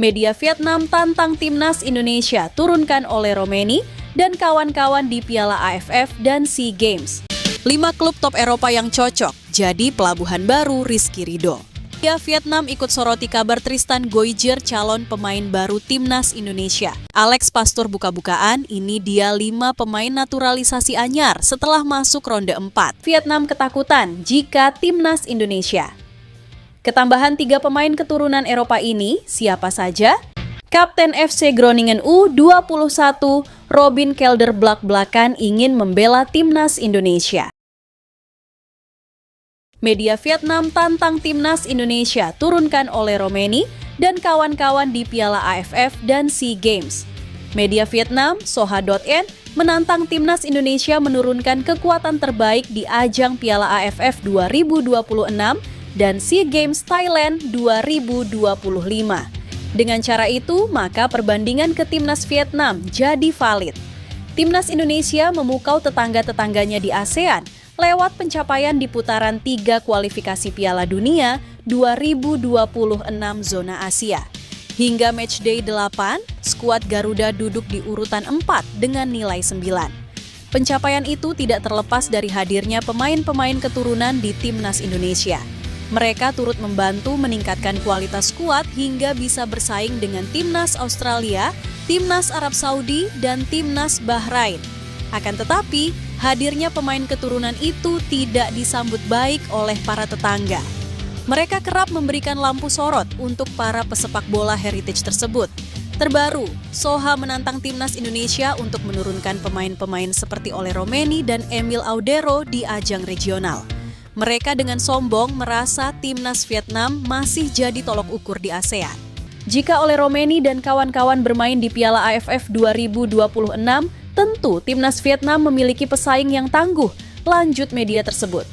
Media Vietnam tantang timnas Indonesia turunkan oleh Romeni dan kawan-kawan di Piala AFF dan SEA Games. 5 klub top Eropa yang cocok jadi pelabuhan baru Rizky Ridho. Media Vietnam ikut soroti kabar Tristan Goijer calon pemain baru timnas Indonesia. Alex Pastur buka-bukaan, ini dia 5 pemain naturalisasi anyar setelah masuk ronde 4. Vietnam ketakutan jika timnas Indonesia. Ketambahan 3 pemain keturunan Eropa ini siapa saja? Kapten FC Groningen U21, Robin Kelder belak-belakan ingin membela timnas Indonesia. Media Vietnam tantang timnas Indonesia turunkan oleh Romeni dan kawan-kawan di Piala AFF dan SEA Games. Media Vietnam, Soha.n, menantang timnas Indonesia menurunkan kekuatan terbaik di ajang Piala AFF 2026 dan SEA Games Thailand 2025. Dengan cara itu, maka perbandingan ke timnas Vietnam jadi valid. Timnas Indonesia memukau tetangga-tetangganya di ASEAN lewat pencapaian di putaran 3 kualifikasi Piala Dunia 2026 zona Asia. Hingga matchday 8, skuad Garuda duduk di urutan 4 dengan nilai 9. Pencapaian itu tidak terlepas dari hadirnya pemain-pemain keturunan di timnas Indonesia. Mereka turut membantu meningkatkan kualitas skuad hingga bisa bersaing dengan timnas Australia, timnas Arab Saudi, dan timnas Bahrain. Akan tetapi, hadirnya pemain keturunan itu tidak disambut baik oleh para tetangga. Mereka kerap memberikan lampu sorot untuk para pesepak bola heritage tersebut. Terbaru, Soha menantang timnas Indonesia untuk menurunkan pemain-pemain seperti Ole Romeni dan Emil Audero di ajang regional. Mereka dengan sombong merasa timnas Vietnam masih jadi tolok ukur di ASEAN. Jika Ole Romeni dan kawan-kawan bermain di Piala AFF 2026, tentu timnas Vietnam memiliki pesaing yang tangguh, lanjut media tersebut.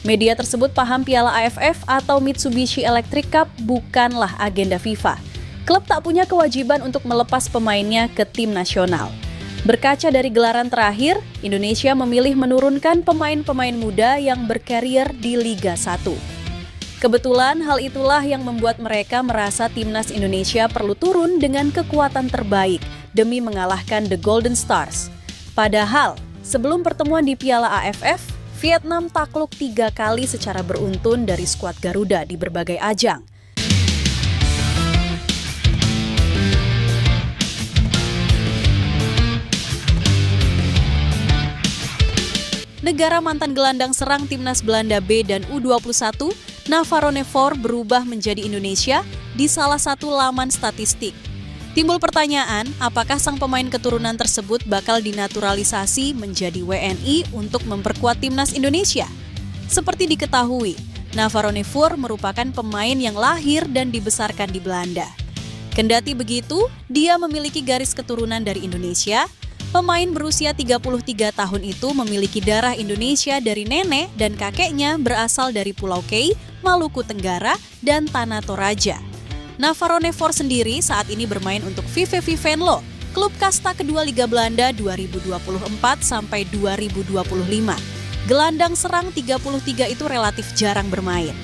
Media tersebut paham Piala AFF atau Mitsubishi Electric Cup bukanlah agenda FIFA. Klub tak punya kewajiban untuk melepas pemainnya ke tim nasional. Berkaca dari gelaran terakhir, Indonesia memilih menurunkan pemain-pemain muda yang berkarier di Liga 1. Kebetulan hal itulah yang membuat mereka merasa timnas Indonesia perlu turun dengan kekuatan terbaik demi mengalahkan The Golden Stars. Padahal, sebelum pertemuan di Piala AFF, Vietnam takluk 3 kali secara beruntun dari skuad Garuda di berbagai ajang. Negara mantan gelandang serang timnas Belanda B dan U21, Navarone4 berubah menjadi Indonesia di salah satu laman statistik. Timbul pertanyaan, apakah sang pemain keturunan tersebut bakal dinaturalisasi menjadi WNI untuk memperkuat timnas Indonesia? Seperti diketahui, Navarone4 merupakan pemain yang lahir dan dibesarkan di Belanda. Kendati begitu, dia memiliki garis keturunan dari Indonesia. Pemain berusia 33 tahun itu memiliki darah Indonesia dari nenek dan kakeknya berasal dari Pulau Kei, Maluku Tenggara, dan Tanah Toraja. Navarone4 sendiri saat ini bermain untuk VVV Venlo, klub kasta kedua Liga Belanda 2024 sampai 2025. Gelandang serang 33 itu relatif jarang bermain.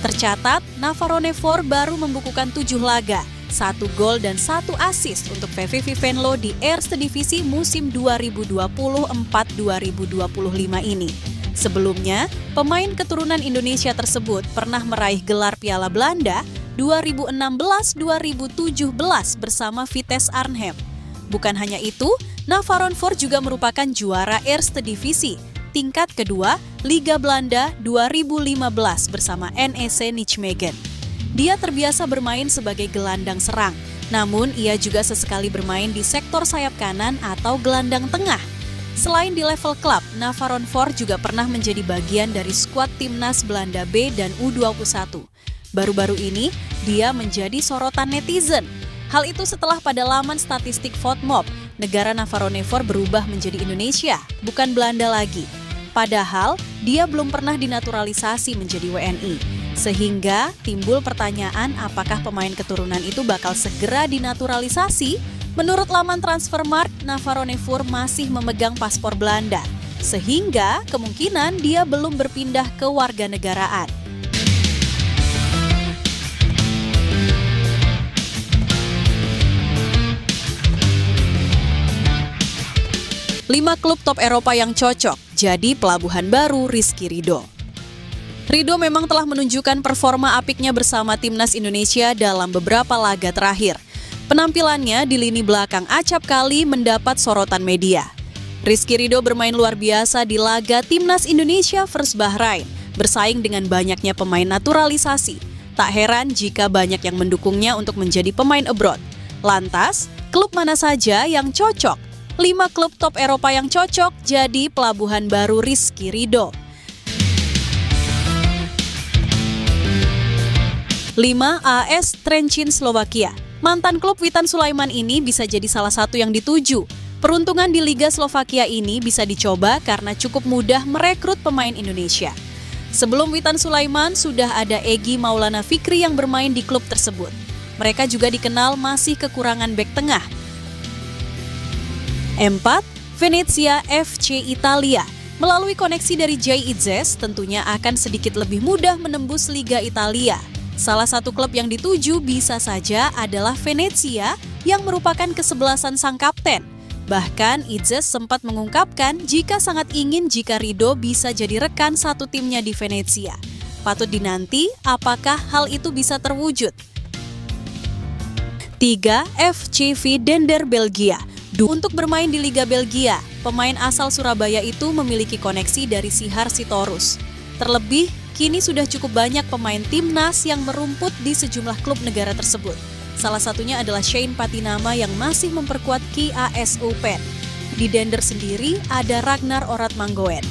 Tercatat, Navarone4 baru membukukan 7 laga, 1 gol dan 1 assist untuk VVV Venlo di Eerste Divisi musim 2024-2025 ini. Sebelumnya, pemain keturunan Indonesia tersebut pernah meraih gelar Piala Belanda 2016-2017 bersama Vitesse Arnhem. Bukan hanya itu, Navarone4 juga merupakan juara Eerste Divisi, tingkat kedua Liga Belanda 2015 bersama NEC Nijmegen. Dia terbiasa bermain sebagai gelandang serang, namun ia juga sesekali bermain di sektor sayap kanan atau gelandang tengah. Selain di level klub, Navarone4 juga pernah menjadi bagian dari skuad timnas Belanda B dan U21. Baru-baru ini, dia menjadi sorotan netizen. Hal itu setelah pada laman statistik FotMob, negara Navarone4 berubah menjadi Indonesia, bukan Belanda lagi. Padahal, dia belum pernah dinaturalisasi menjadi WNI. Sehingga timbul pertanyaan apakah pemain keturunan itu bakal segera dinaturalisasi? Menurut laman Transfermarkt, Navarone4 masih memegang paspor Belanda. Sehingga kemungkinan dia belum berpindah ke warganegaraan. 5 klub top Eropa yang cocok jadi pelabuhan baru Rizky Ridho. Ridho memang telah menunjukkan performa apiknya bersama timnas Indonesia dalam beberapa laga terakhir. Penampilannya di lini belakang acap kali mendapat sorotan media. Rizky Ridho bermain luar biasa di laga timnas Indonesia vs Bahrain, bersaing dengan banyaknya pemain naturalisasi. Tak heran jika banyak yang mendukungnya untuk menjadi pemain abroad. Lantas, klub mana saja yang cocok? 5 klub top Eropa yang cocok jadi pelabuhan baru Rizky Ridho. 5. AS Trenčín, Slovakia. Mantan klub Witan Sulaiman ini bisa jadi salah satu yang dituju. Peruntungan di Liga Slovakia ini bisa dicoba karena cukup mudah merekrut pemain Indonesia. Sebelum Witan Sulaiman, sudah ada Egy Maulana Fikri yang bermain di klub tersebut. Mereka juga dikenal masih kekurangan bek tengah. 4. Venezia FC Italia. Melalui koneksi dari Jay Itzes, tentunya akan sedikit lebih mudah menembus Liga Italia. Salah satu klub yang dituju bisa saja adalah Venezia yang merupakan kesebelasan sang kapten. Bahkan Itzes sempat mengungkapkan jika sangat ingin jika Ridho bisa jadi rekan satu timnya di Venezia. Patut dinanti apakah hal itu bisa terwujud. 3. FCV Dender, Belgia. Untuk bermain di Liga Belgia, pemain asal Surabaya itu memiliki koneksi dari Sihar Sitorus. Terlebih, kini sudah cukup banyak pemain timnas yang merumput di sejumlah klub negara tersebut. Salah satunya adalah Shane Patinama yang masih memperkuat KAS Open. Di Dender sendiri ada Ragnar Oratmangoen.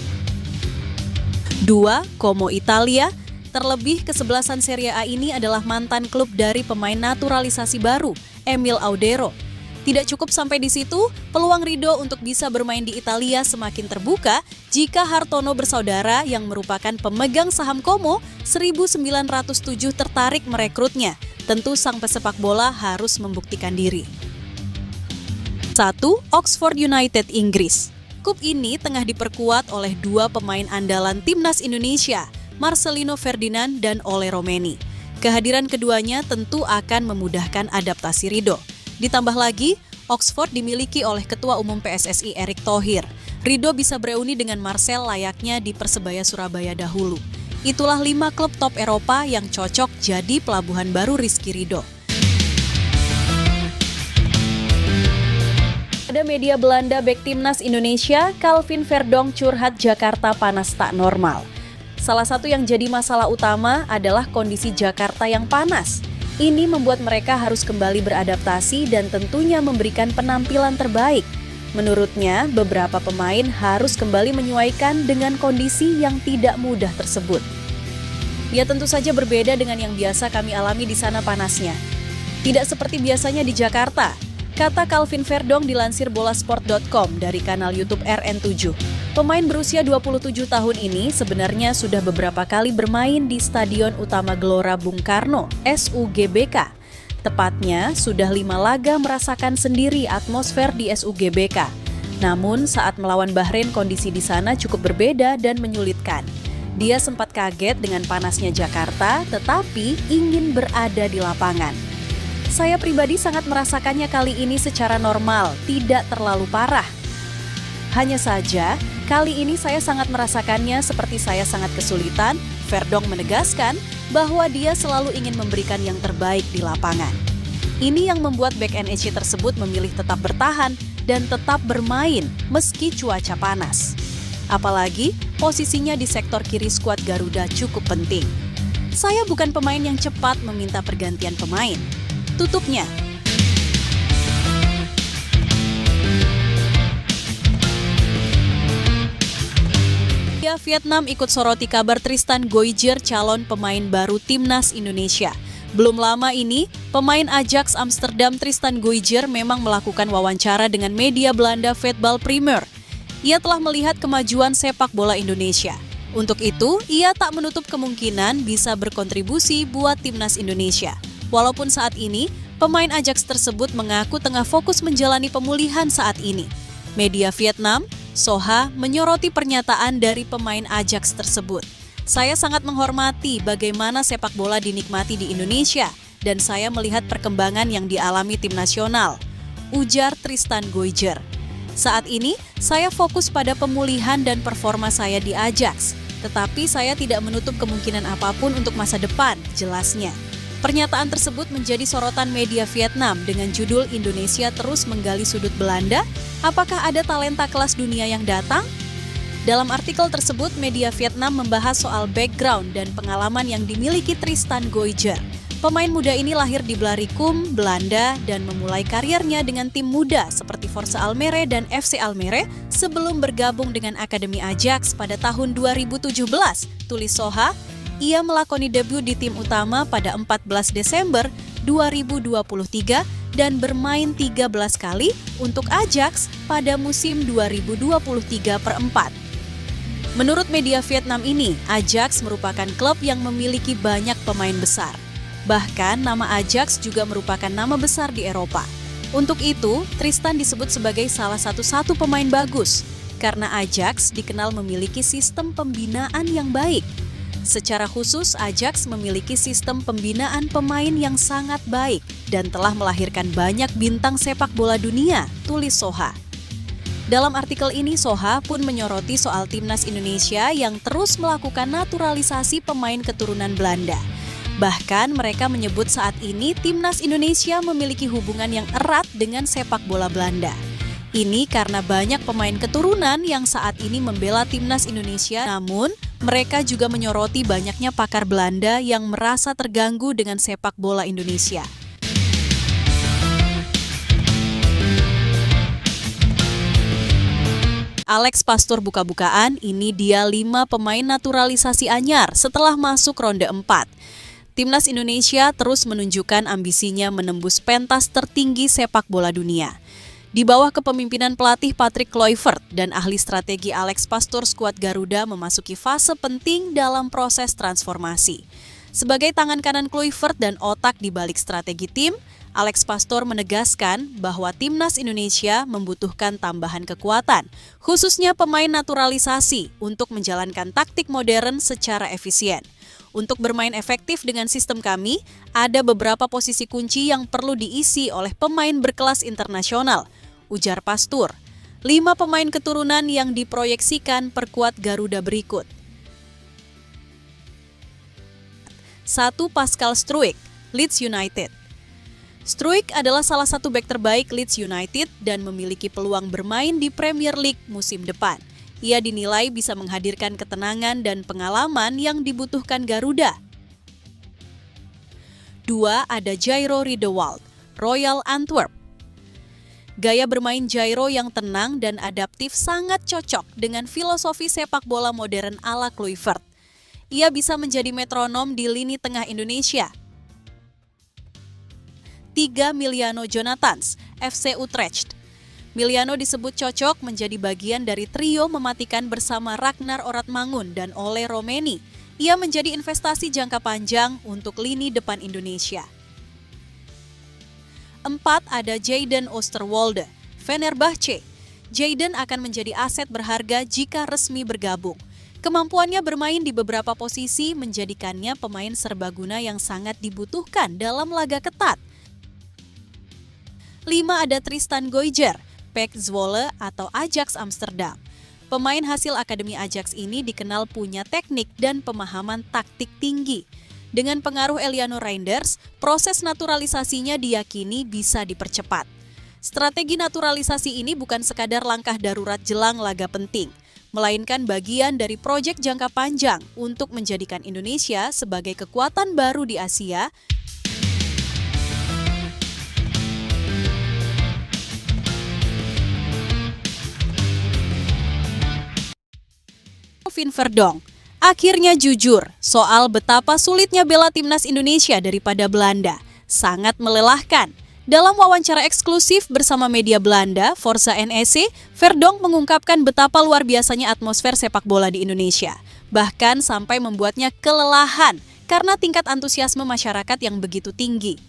2. Como, Italia. Terlebih, kesebelasan Serie A ini adalah mantan klub dari pemain naturalisasi baru, Emil Audero. Tidak cukup sampai di situ, peluang Ridho untuk bisa bermain di Italia semakin terbuka jika Hartono bersaudara yang merupakan pemegang saham Como 1907 tertarik merekrutnya. Tentu sang pesepak bola harus membuktikan diri. 1. Oxford United, Inggris. Klub ini tengah diperkuat oleh 2 pemain andalan timnas Indonesia, Marcelino Ferdinand dan Ole Romeni. Kehadiran keduanya tentu akan memudahkan adaptasi Ridho. Ditambah lagi, Oxford dimiliki oleh Ketua Umum PSSI Erick Thohir. Ridho bisa bereuni dengan Marcel layaknya di Persebaya Surabaya dahulu. Itulah 5 klub top Eropa yang cocok jadi pelabuhan baru Rizky Ridho. Ada media Belanda bek timnas Indonesia, Calvin Verdonk curhat Jakarta panas tak normal. Salah satu yang jadi masalah utama adalah kondisi Jakarta yang panas. Ini membuat mereka harus kembali beradaptasi dan tentunya memberikan penampilan terbaik. Menurutnya, beberapa pemain harus kembali menyesuaikan dengan kondisi yang tidak mudah tersebut. Ya tentu saja berbeda dengan yang biasa kami alami di sana panasnya. Tidak seperti biasanya di Jakarta, kata Calvin Verdonk dilansir bolasport.com dari kanal YouTube RN7. Pemain berusia 27 tahun ini sebenarnya sudah beberapa kali bermain di Stadion Utama Gelora Bung Karno, SUGBK. Tepatnya, sudah 5 laga merasakan sendiri atmosfer di SUGBK. Namun, saat melawan Bahrain kondisi di sana cukup berbeda dan menyulitkan. Dia sempat kaget dengan panasnya Jakarta, tetapi ingin berada di lapangan. Saya pribadi sangat merasakannya kali ini secara normal, tidak terlalu parah. Hanya saja, kali ini saya sangat merasakannya seperti saya sangat kesulitan. Verdonk menegaskan bahwa dia selalu ingin memberikan yang terbaik di lapangan. Ini yang membuat bek NEC tersebut memilih tetap bertahan dan tetap bermain meski cuaca panas. Apalagi posisinya di sektor kiri skuad Garuda cukup penting. Saya bukan pemain yang cepat meminta pergantian pemain. Tutupnya. Vietnam ikut soroti kabar Tristan Goijer calon pemain baru timnas Indonesia. Belum lama ini, pemain Ajax Amsterdam Tristan Goijer memang melakukan wawancara dengan media Belanda Voetbal Premier. Ia telah melihat kemajuan sepak bola Indonesia. Untuk itu, ia tak menutup kemungkinan bisa berkontribusi buat timnas Indonesia. Walaupun saat ini, pemain Ajax tersebut mengaku tengah fokus menjalani pemulihan saat ini. Media Vietnam, Soha, menyoroti pernyataan dari pemain Ajax tersebut. Saya sangat menghormati bagaimana sepak bola dinikmati di Indonesia dan saya melihat perkembangan yang dialami tim nasional, ujar Tristan Goijer. Saat ini, saya fokus pada pemulihan dan performa saya di Ajax. Tetapi saya tidak menutup kemungkinan apapun untuk masa depan, jelasnya. Pernyataan tersebut menjadi sorotan media Vietnam dengan judul Indonesia terus menggali sudut Belanda, apakah ada talenta kelas dunia yang datang? Dalam artikel tersebut, media Vietnam membahas soal background dan pengalaman yang dimiliki Tristan Goijer. Pemain muda ini lahir di Blaricum, Belanda, dan memulai karirnya dengan tim muda seperti Forza Almere dan FC Almere sebelum bergabung dengan Akademi Ajax pada tahun 2017. Tulis Soha, ia melakoni debut di tim utama pada 14 Desember 2023 dan bermain 13 kali untuk Ajax pada musim 2023/4. Menurut media Vietnam ini, Ajax merupakan klub yang memiliki banyak pemain besar. Bahkan nama Ajax juga merupakan nama besar di Eropa. Untuk itu, Tristan disebut sebagai salah satu pemain bagus, karena Ajax dikenal memiliki sistem pembinaan yang baik. Secara khusus, Ajax memiliki sistem pembinaan pemain yang sangat baik dan telah melahirkan banyak bintang sepak bola dunia, tulis Soha. Dalam artikel ini, Soha pun menyoroti soal timnas Indonesia yang terus melakukan naturalisasi pemain keturunan Belanda. Bahkan mereka menyebut saat ini timnas Indonesia memiliki hubungan yang erat dengan sepak bola Belanda. Ini karena banyak pemain keturunan yang saat ini membela timnas Indonesia, namun mereka juga menyoroti banyaknya pakar Belanda yang merasa terganggu dengan sepak bola Indonesia. Alex Pastoor buka-bukaan, ini dia 5 pemain naturalisasi anyar setelah masuk ronde 4. Timnas Indonesia terus menunjukkan ambisinya menembus pentas tertinggi sepak bola dunia. Di bawah kepemimpinan pelatih Patrick Kluivert dan ahli strategi Alex Pastoor, skuad Garuda memasuki fase penting dalam proses transformasi. Sebagai tangan kanan Kluivert dan otak di balik strategi tim, Alex Pastoor menegaskan bahwa timnas Indonesia membutuhkan tambahan kekuatan, khususnya pemain naturalisasi untuk menjalankan taktik modern secara efisien. Untuk bermain efektif dengan sistem kami, ada beberapa posisi kunci yang perlu diisi oleh pemain berkelas internasional, ujar Pastoor. 5 pemain keturunan yang diproyeksikan perkuat Garuda berikut. 1. Pascal Struijk, Leeds United. Struijk adalah salah satu bek terbaik Leeds United dan memiliki peluang bermain di Premier League musim depan. Ia dinilai bisa menghadirkan ketenangan dan pengalaman yang dibutuhkan Garuda. 2. Ada Jairo Riedewald, Royal Antwerp. Gaya bermain Jairo yang tenang dan adaptif sangat cocok dengan filosofi sepak bola modern ala Kluivert. Ia bisa menjadi metronom di lini tengah Indonesia. 3. Miliano Jonathans, FC Utrecht. Miliano disebut cocok menjadi bagian dari trio mematikan bersama Ragnar Oratmangun dan Ole Romeni. Ia menjadi investasi jangka panjang untuk lini depan Indonesia. 4. Ada Jayden Oosterwolde, Fenerbahce. Jayden akan menjadi aset berharga jika resmi bergabung. Kemampuannya bermain di beberapa posisi menjadikannya pemain serbaguna yang sangat dibutuhkan dalam laga ketat. 5. Ada Tristan Goijer, PEC Zwolle atau Ajax Amsterdam. Pemain hasil Akademi Ajax ini dikenal punya teknik dan pemahaman taktik tinggi. Dengan pengaruh Eliano Reinders, proses naturalisasinya diyakini bisa dipercepat. Strategi naturalisasi ini bukan sekadar langkah darurat jelang laga penting, melainkan bagian dari proyek jangka panjang untuk menjadikan Indonesia sebagai kekuatan baru di Asia. Vin Verdonk akhirnya jujur soal betapa sulitnya bela timnas Indonesia daripada Belanda. Sangat melelahkan. Dalam wawancara eksklusif bersama media Belanda, Forza NEC, Verdonk mengungkapkan betapa luar biasanya atmosfer sepak bola di Indonesia. Bahkan sampai membuatnya kelelahan karena tingkat antusiasme masyarakat yang begitu tinggi.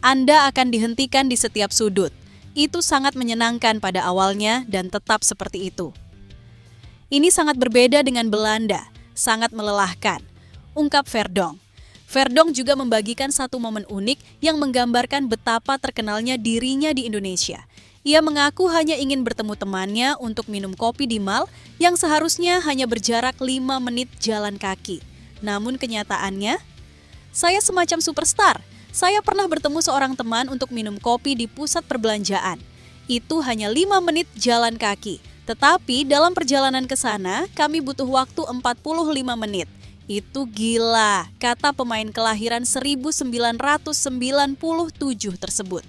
Anda akan dihentikan di setiap sudut. Itu sangat menyenangkan pada awalnya dan tetap seperti itu. Ini sangat berbeda dengan Belanda, sangat melelahkan, ungkap Verdonk. Verdonk juga membagikan satu momen unik yang menggambarkan betapa terkenalnya dirinya di Indonesia. Ia mengaku hanya ingin bertemu temannya untuk minum kopi di mal yang seharusnya hanya berjarak 5 menit jalan kaki. Namun kenyataannya, saya semacam superstar. Saya pernah bertemu seorang teman untuk minum kopi di pusat perbelanjaan. Itu hanya 5 menit jalan kaki. Tetapi dalam perjalanan ke sana, kami butuh waktu 45 menit. Itu gila, kata pemain kelahiran 1997 tersebut.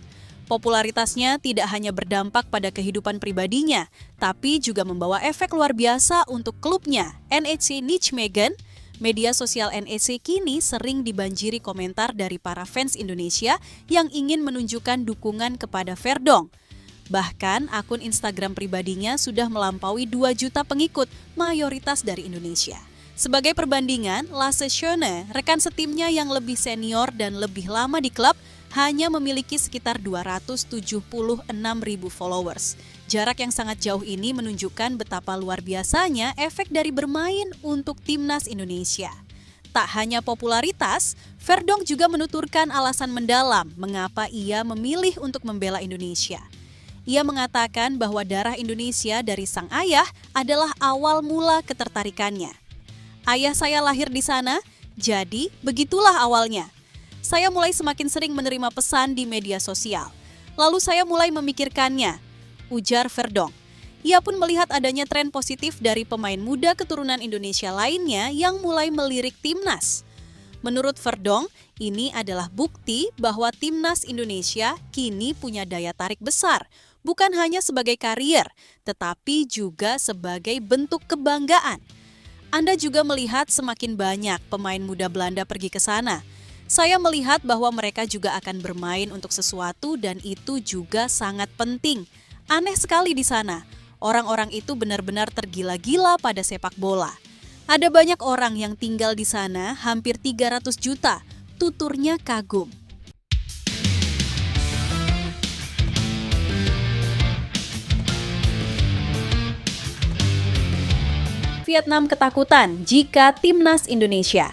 Popularitasnya tidak hanya berdampak pada kehidupan pribadinya, tapi juga membawa efek luar biasa untuk klubnya, NEC Nijmegen. Media sosial NEC kini sering dibanjiri komentar dari para fans Indonesia yang ingin menunjukkan dukungan kepada Verdonk. Bahkan akun Instagram pribadinya sudah melampaui 2 juta pengikut, mayoritas dari Indonesia. Sebagai perbandingan, Lasse Schöne, rekan setimnya yang lebih senior dan lebih lama di klub, hanya memiliki sekitar 276.000 followers. Jarak yang sangat jauh ini menunjukkan betapa luar biasanya efek dari bermain untuk timnas Indonesia. Tak hanya popularitas, Verdonk juga menuturkan alasan mendalam mengapa ia memilih untuk membela Indonesia. Ia mengatakan bahwa darah Indonesia dari sang ayah adalah awal mula ketertarikannya. Ayah saya lahir di sana, jadi begitulah awalnya. Saya mulai semakin sering menerima pesan di media sosial. Lalu saya mulai memikirkannya, ujar Verdonk. Ia pun melihat adanya tren positif dari pemain muda keturunan Indonesia lainnya yang mulai melirik timnas. Menurut Verdonk, ini adalah bukti bahwa timnas Indonesia kini punya daya tarik besar, bukan hanya sebagai karier, tetapi juga sebagai bentuk kebanggaan. Anda juga melihat semakin banyak pemain muda Belanda pergi ke sana. Saya melihat bahwa mereka juga akan bermain untuk sesuatu dan itu juga sangat penting. Aneh sekali di sana. Orang-orang itu benar-benar tergila-gila pada sepak bola. Ada banyak orang yang tinggal di sana, hampir 300 juta. Tuturnya kagum. Vietnam ketakutan jika timnas Indonesia.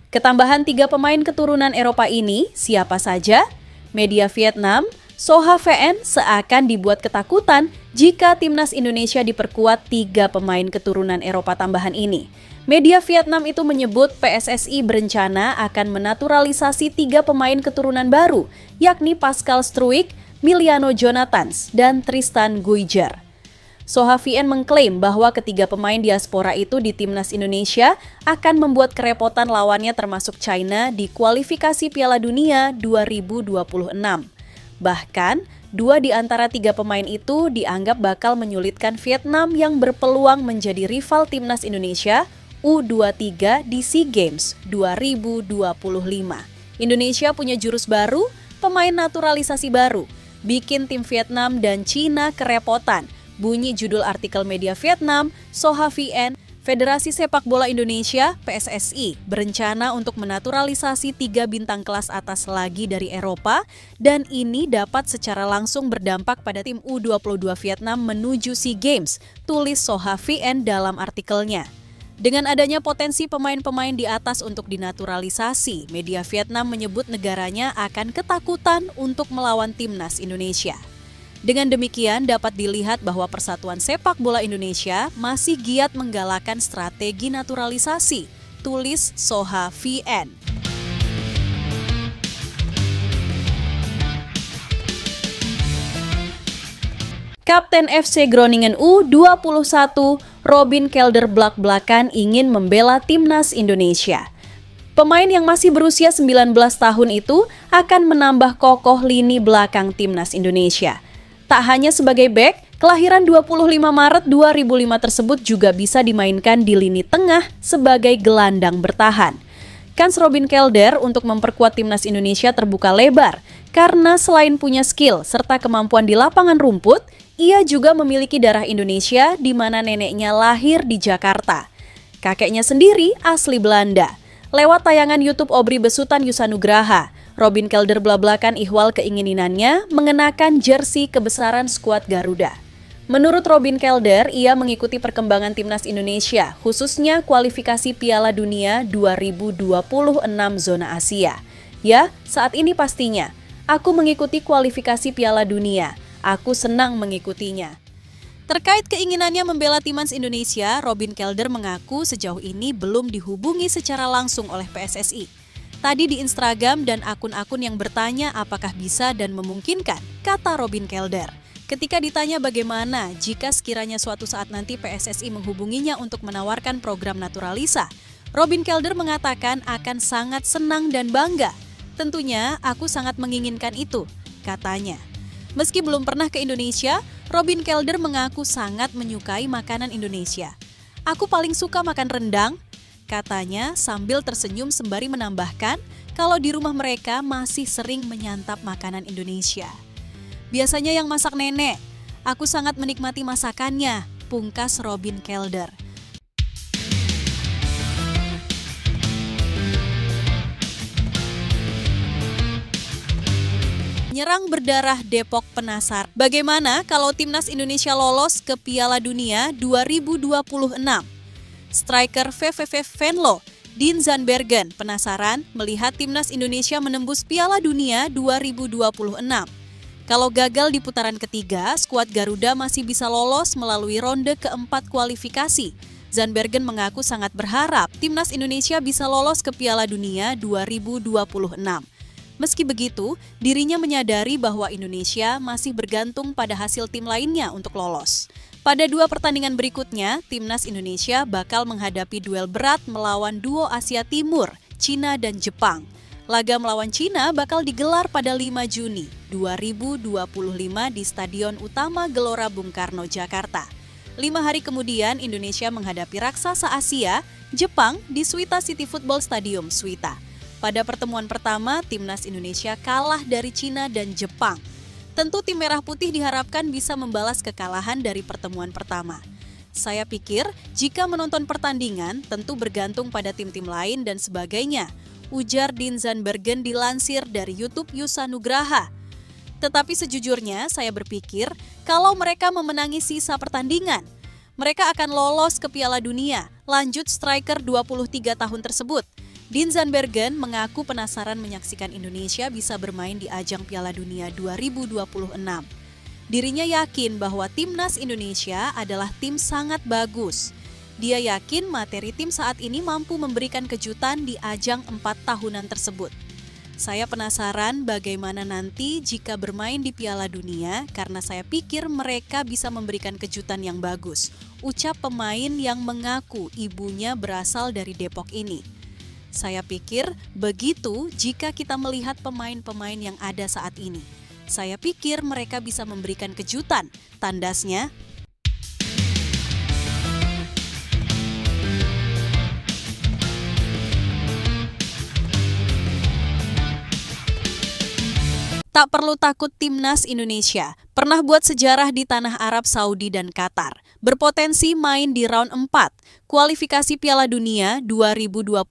Ketambahan 3 pemain keturunan Eropa ini, siapa saja? Media Vietnam, Soha VN seakan dibuat ketakutan jika timnas Indonesia diperkuat 3 pemain keturunan Eropa tambahan ini. Media Vietnam itu menyebut PSSI berencana akan menaturalisasi 3 pemain keturunan baru, yakni Pascal Struijk, Miliano Jonathans, dan Tristan Guijer. Soha VN mengklaim bahwa ketiga pemain diaspora itu di timnas Indonesia akan membuat kerepotan lawannya termasuk China di kualifikasi Piala Dunia 2026. Bahkan, 2 di antara 3 pemain itu dianggap bakal menyulitkan Vietnam yang berpeluang menjadi rival timnas Indonesia U23 di SEA Games 2025. Indonesia punya jurus baru, pemain naturalisasi baru, bikin tim Vietnam dan Cina kerepotan. Bunyi judul artikel media Vietnam, Soha VN, Federasi Sepak Bola Indonesia, PSSI, berencana untuk menaturalisasi 3 bintang kelas atas lagi dari Eropa, dan ini dapat secara langsung berdampak pada tim U22 Vietnam menuju SEA Games, tulis Soha VN dalam artikelnya. Dengan adanya potensi pemain-pemain di atas untuk dinaturalisasi, media Vietnam menyebut negaranya akan ketakutan untuk melawan timnas Indonesia. Dengan demikian dapat dilihat bahwa Persatuan Sepak Bola Indonesia masih giat menggalakkan strategi naturalisasi, tulis Soha VN. Kapten FC Groningen U21, Robin Kelder belak-belakan ingin membela timnas Indonesia. Pemain yang masih berusia 19 tahun itu akan menambah kokoh lini belakang timnas Indonesia. Tak hanya sebagai bek, kelahiran 25 Maret 2005 tersebut juga bisa dimainkan di lini tengah sebagai gelandang bertahan. Kans Robin Kelder untuk memperkuat timnas Indonesia terbuka lebar, karena selain punya skill serta kemampuan di lapangan rumput, ia juga memiliki darah Indonesia di mana neneknya lahir di Jakarta. Kakeknya sendiri asli Belanda. Lewat tayangan YouTube Obri Besutan Yusanugraha, Robin Kelder belak-belakan ihwal keinginannya mengenakan jersey kebesaran skuad Garuda. Menurut Robin Kelder, ia mengikuti perkembangan timnas Indonesia, khususnya kualifikasi Piala Dunia 2026 zona Asia. Ya, saat ini pastinya, aku mengikuti kualifikasi Piala Dunia. Aku senang mengikutinya. Terkait keinginannya membela timnas Indonesia, Robin Kelder mengaku sejauh ini belum dihubungi secara langsung oleh PSSI. Tadi di Instagram dan akun-akun yang bertanya apakah bisa dan memungkinkan, kata Robin Kelder. Ketika ditanya bagaimana jika sekiranya suatu saat nanti PSSI menghubunginya untuk menawarkan program Naturalisa, Robin Kelder mengatakan akan sangat senang dan bangga. Tentunya aku sangat menginginkan itu, katanya. Meski belum pernah ke Indonesia, Robin Kelder mengaku sangat menyukai makanan Indonesia. Aku paling suka makan rendang, katanya sambil tersenyum sembari menambahkan kalau di rumah mereka masih sering menyantap makanan Indonesia. Biasanya yang masak nenek, aku sangat menikmati masakannya, pungkas Robin Kelder. Nyerang berdarah Depok penasaran. Bagaimana kalau timnas Indonesia lolos ke Piala Dunia 2026? Striker VVV Venlo, Dean Zandbergen, penasaran melihat timnas Indonesia menembus Piala Dunia 2026. Kalau gagal di putaran ketiga, skuad Garuda masih bisa lolos melalui ronde keempat kualifikasi. Zandbergen mengaku sangat berharap timnas Indonesia bisa lolos ke Piala Dunia 2026. Meski begitu, dirinya menyadari bahwa Indonesia masih bergantung pada hasil tim lainnya untuk lolos. Pada 2 pertandingan berikutnya, timnas Indonesia bakal menghadapi duel berat melawan duo Asia Timur, Cina dan Jepang. Laga melawan Cina bakal digelar pada 5 Juni 2025 di Stadion Utama Gelora Bung Karno, Jakarta. 5 hari kemudian, Indonesia menghadapi raksasa Asia, Jepang di Suita City Football Stadium, Suita. Pada pertemuan pertama, timnas Indonesia kalah dari Cina dan Jepang. Tentu tim Merah Putih diharapkan bisa membalas kekalahan dari pertemuan pertama. Saya pikir jika menonton pertandingan tentu bergantung pada tim-tim lain dan sebagainya, ujar Dean Zandbergen dilansir dari YouTube Yusa Nugraha. Tetapi sejujurnya saya berpikir kalau mereka memenangi sisa pertandingan, mereka akan lolos ke Piala Dunia, lanjut striker 23 tahun tersebut. Dean Zandbergen mengaku penasaran menyaksikan Indonesia bisa bermain di ajang Piala Dunia 2026. Dirinya yakin bahwa timnas Indonesia adalah tim sangat bagus. Dia yakin materi tim saat ini mampu memberikan kejutan di ajang 4 tahunan tersebut. Saya penasaran bagaimana nanti jika bermain di Piala Dunia karena saya pikir mereka bisa memberikan kejutan yang bagus, ucap pemain yang mengaku ibunya berasal dari Depok ini. Saya pikir begitu jika kita melihat pemain-pemain yang ada saat ini. Saya pikir mereka bisa memberikan kejutan, tandasnya. Tak perlu takut timnas Indonesia, pernah buat sejarah di tanah Arab Saudi dan Qatar, berpotensi main di round 4, kualifikasi Piala Dunia 2026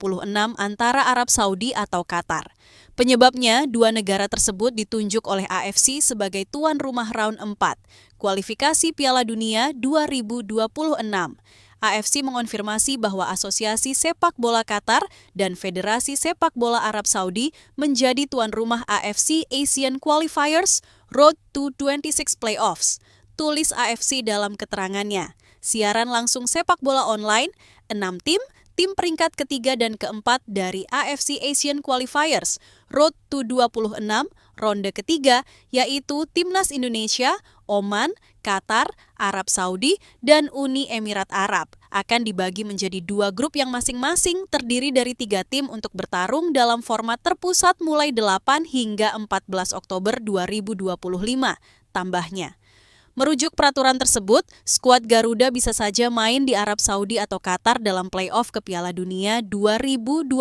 antara Arab Saudi atau Qatar. Penyebabnya, 2 negara tersebut ditunjuk oleh AFC sebagai tuan rumah round 4, kualifikasi Piala Dunia 2026. AFC mengonfirmasi bahwa Asosiasi Sepak Bola Qatar dan Federasi Sepak Bola Arab Saudi menjadi tuan rumah AFC Asian Qualifiers Road to 26 Playoffs, tulis AFC dalam keterangannya. Siaran langsung sepak bola online, 6 tim peringkat ketiga dan keempat dari AFC Asian Qualifiers Road to 26 ronde ketiga, yaitu Timnas Indonesia, Oman, Qatar, Arab Saudi, dan Uni Emirat Arab, akan dibagi menjadi 2 grup yang masing-masing terdiri dari 3 tim untuk bertarung dalam format terpusat mulai 8 hingga 14 Oktober 2025, tambahnya. Merujuk peraturan tersebut, skuad Garuda bisa saja main di Arab Saudi atau Qatar dalam play-off ke Piala Dunia 2026.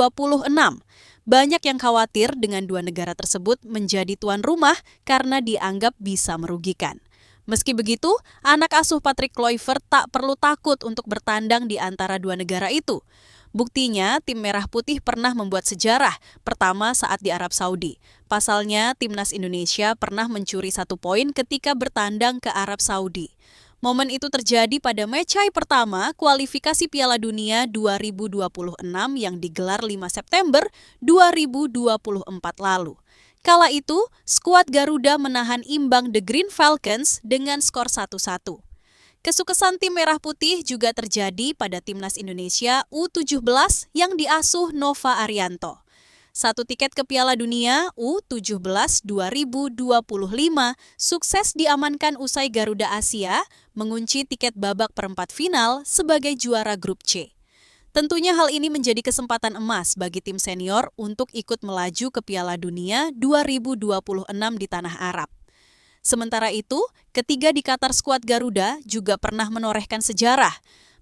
Banyak yang khawatir dengan 2 negara tersebut menjadi tuan rumah karena dianggap bisa merugikan. Meski begitu, anak asuh Patrick Kluivert tak perlu takut untuk bertandang di antara 2 negara itu. Buktinya, tim Merah Putih pernah membuat sejarah, pertama saat di Arab Saudi. Pasalnya, timnas Indonesia pernah mencuri 1 poin ketika bertandang ke Arab Saudi. Momen itu terjadi pada matchday pertama kualifikasi Piala Dunia 2026 yang digelar 5 September 2024 lalu. Kala itu, skuad Garuda menahan imbang The Green Falcons dengan skor 1-1. Kesuksesan tim Merah Putih juga terjadi pada Timnas Indonesia U17 yang diasuh Nova Arianto. Satu tiket ke Piala Dunia U17 2025 sukses diamankan usai Garuda Asia mengunci tiket babak perempat final sebagai juara grup C. Tentunya hal ini menjadi kesempatan emas bagi tim senior untuk ikut melaju ke Piala Dunia 2026 di tanah Arab. Sementara itu, ketiga di Qatar skuad Garuda juga pernah menorehkan sejarah.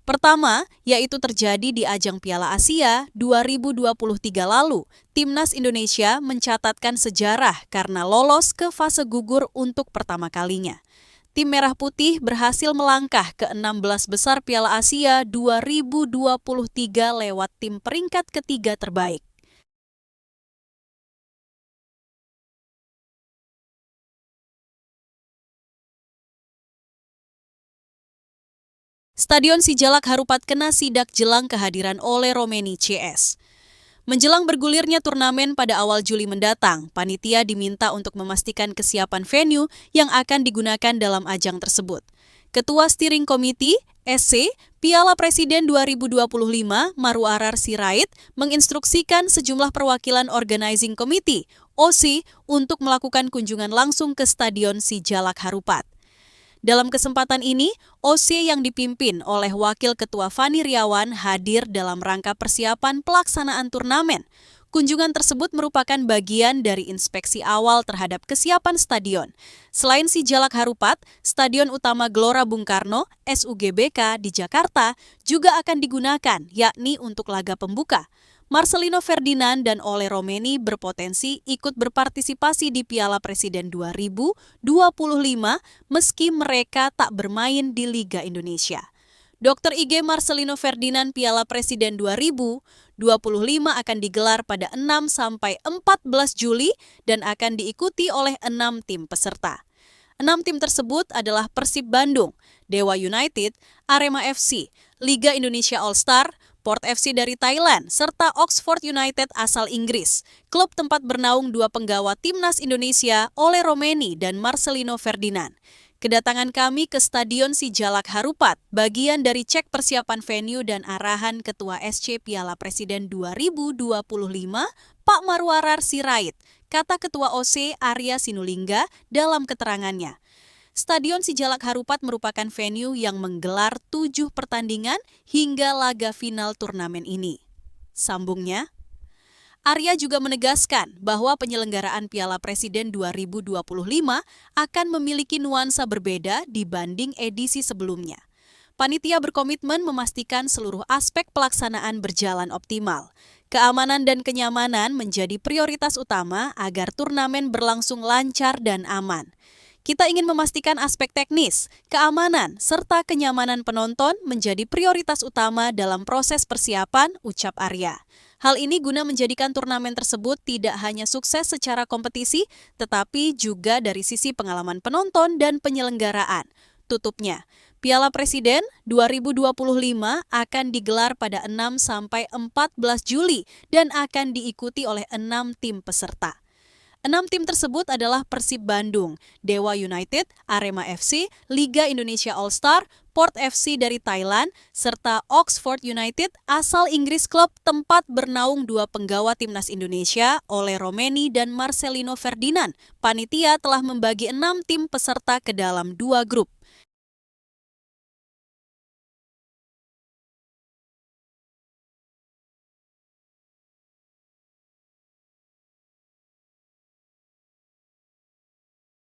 Pertama, yaitu terjadi di ajang Piala Asia 2023 lalu. Timnas Indonesia mencatatkan sejarah karena lolos ke fase gugur untuk pertama kalinya. Tim Merah Putih berhasil melangkah ke 16 besar Piala Asia 2023 lewat tim peringkat ketiga terbaik. Stadion Sijalak Harupat kena sidak jelang kehadiran Ole Romeni CS. Menjelang bergulirnya turnamen pada awal Juli mendatang, panitia diminta untuk memastikan kesiapan venue yang akan digunakan dalam ajang tersebut. Ketua Steering Committee (SC) Piala Presiden 2025 Marwarar Sirait menginstruksikan sejumlah perwakilan Organizing Committee (OC) untuk melakukan kunjungan langsung ke Stadion Sijalak Harupat. Dalam kesempatan ini, OC yang dipimpin oleh Wakil Ketua Fani Riawan hadir dalam rangka persiapan pelaksanaan turnamen. Kunjungan tersebut merupakan bagian dari inspeksi awal terhadap kesiapan stadion. Selain Sijalak Harupat, Stadion Utama Gelora Bung Karno (SUGBK) di Jakarta juga akan digunakan, yakni untuk laga pembuka. Marcelino Ferdinand dan Ole Romeni berpotensi ikut berpartisipasi di Piala Presiden 2025 meski mereka tak bermain di Liga Indonesia. Dr. IG Marcelino Ferdinand Piala Presiden 2025 akan digelar pada 6-14 Juli dan akan diikuti oleh 6 tim peserta. 6 tim tersebut adalah Persib Bandung, Dewa United, Arema FC, Liga Indonesia All-Star, Port FC dari Thailand, serta Oxford United asal Inggris. Klub tempat bernaung dua penggawa Timnas Indonesia, Ole Romeni dan Marcelino Ferdinand. Kedatangan kami ke Stadion Sijalak Harupat, bagian dari cek persiapan venue dan arahan Ketua SC Piala Presiden 2025, Pak Marwarar Sirait, kata Ketua OC Arya Sinulinga dalam keterangannya. Stadion Sijalak Harupat merupakan venue yang menggelar 7 pertandingan hingga laga final turnamen ini. Sambungnya, Arya juga menegaskan bahwa penyelenggaraan Piala Presiden 2025 akan memiliki nuansa berbeda dibanding edisi sebelumnya. Panitia berkomitmen memastikan seluruh aspek pelaksanaan berjalan optimal. Keamanan dan kenyamanan menjadi prioritas utama agar turnamen berlangsung lancar dan aman. Kita ingin memastikan aspek teknis, keamanan, serta kenyamanan penonton menjadi prioritas utama dalam proses persiapan, ucap Arya. Hal ini guna menjadikan turnamen tersebut tidak hanya sukses secara kompetisi, tetapi juga dari sisi pengalaman penonton dan penyelenggaraan. Tutupnya, Piala Presiden 2025 akan digelar pada 6-14 Juli dan akan diikuti oleh 6 tim peserta. 6 tim tersebut adalah Persib Bandung, Dewa United, Arema FC, Liga Indonesia All-Star, Port FC dari Thailand, serta Oxford United asal Inggris, klub tempat bernaung dua penggawa Timnas Indonesia, Ole Romeni dan Marcelino Ferdinand. Panitia telah membagi 6 tim peserta ke dalam 2 grup.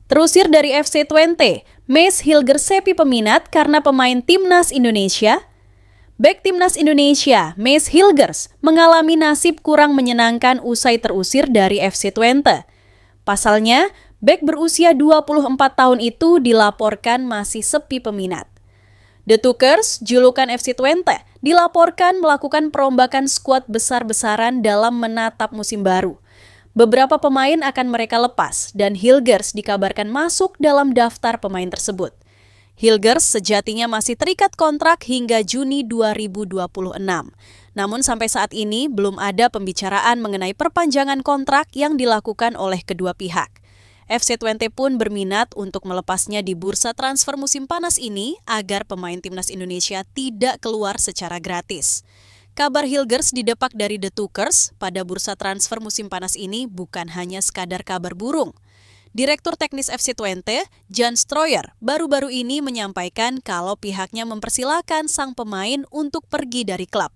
Terusir dari FC Twente, Mace Hilgers sepi peminat karena pemain Timnas Indonesia. Bek Timnas Indonesia, Mace Hilgers, mengalami nasib kurang menyenangkan usai terusir dari FC Twente. Pasalnya, bek berusia 24 tahun itu dilaporkan masih sepi peminat. The Tukers, julukan FC Twente, dilaporkan melakukan perombakan skuad besar-besaran dalam menatap musim baru. Beberapa pemain akan mereka lepas dan Hilgers dikabarkan masuk dalam daftar pemain tersebut. Hilgers sejatinya masih terikat kontrak hingga Juni 2026. Namun sampai saat ini belum ada pembicaraan mengenai perpanjangan kontrak yang dilakukan oleh kedua pihak. FC20 pun berminat untuk melepasnya di bursa transfer musim panas ini agar pemain timnas Indonesia tidak keluar secara gratis. Kabar Hilgers didepak dari The Tukers pada bursa transfer musim panas ini bukan hanya sekadar kabar burung. Direktur teknis FC20, Jan Stroyer, baru-baru ini menyampaikan kalau pihaknya mempersilahkan sang pemain untuk pergi dari klub.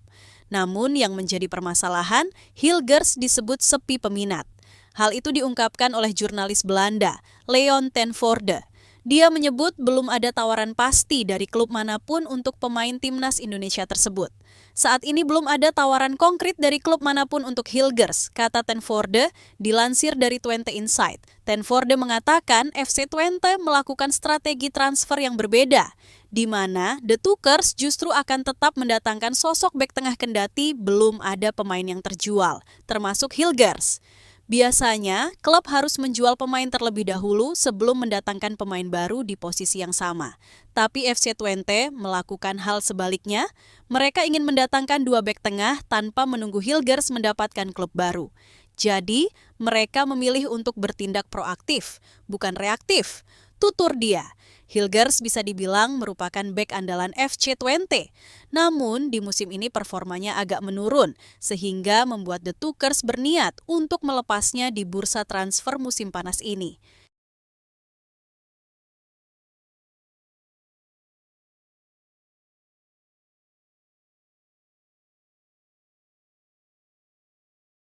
Namun yang menjadi permasalahan, Hilgers disebut sepi peminat. Hal itu diungkapkan oleh jurnalis Belanda, Leon ten Voorde. Dia menyebut belum ada tawaran pasti dari klub manapun untuk pemain timnas Indonesia tersebut. Saat ini belum ada tawaran konkret dari klub manapun untuk Hilgers, kata ten Voorde, dilansir dari 20 Insight. Ten Voorde mengatakan FC20 melakukan strategi transfer yang berbeda, di mana The Tukers justru akan tetap mendatangkan sosok bek tengah kendati belum ada pemain yang terjual, termasuk Hilgers. Biasanya, klub harus menjual pemain terlebih dahulu sebelum mendatangkan pemain baru di posisi yang sama. Tapi FC20 melakukan hal sebaliknya, mereka ingin mendatangkan dua bek tengah tanpa menunggu Hilgers mendapatkan klub baru. Jadi, mereka memilih untuk bertindak proaktif, bukan reaktif. Tutur dia. Hilgers bisa dibilang merupakan bek andalan FC20. Namun, di musim ini performanya agak menurun, sehingga membuat The Tukers berniat untuk melepasnya di bursa transfer musim panas ini.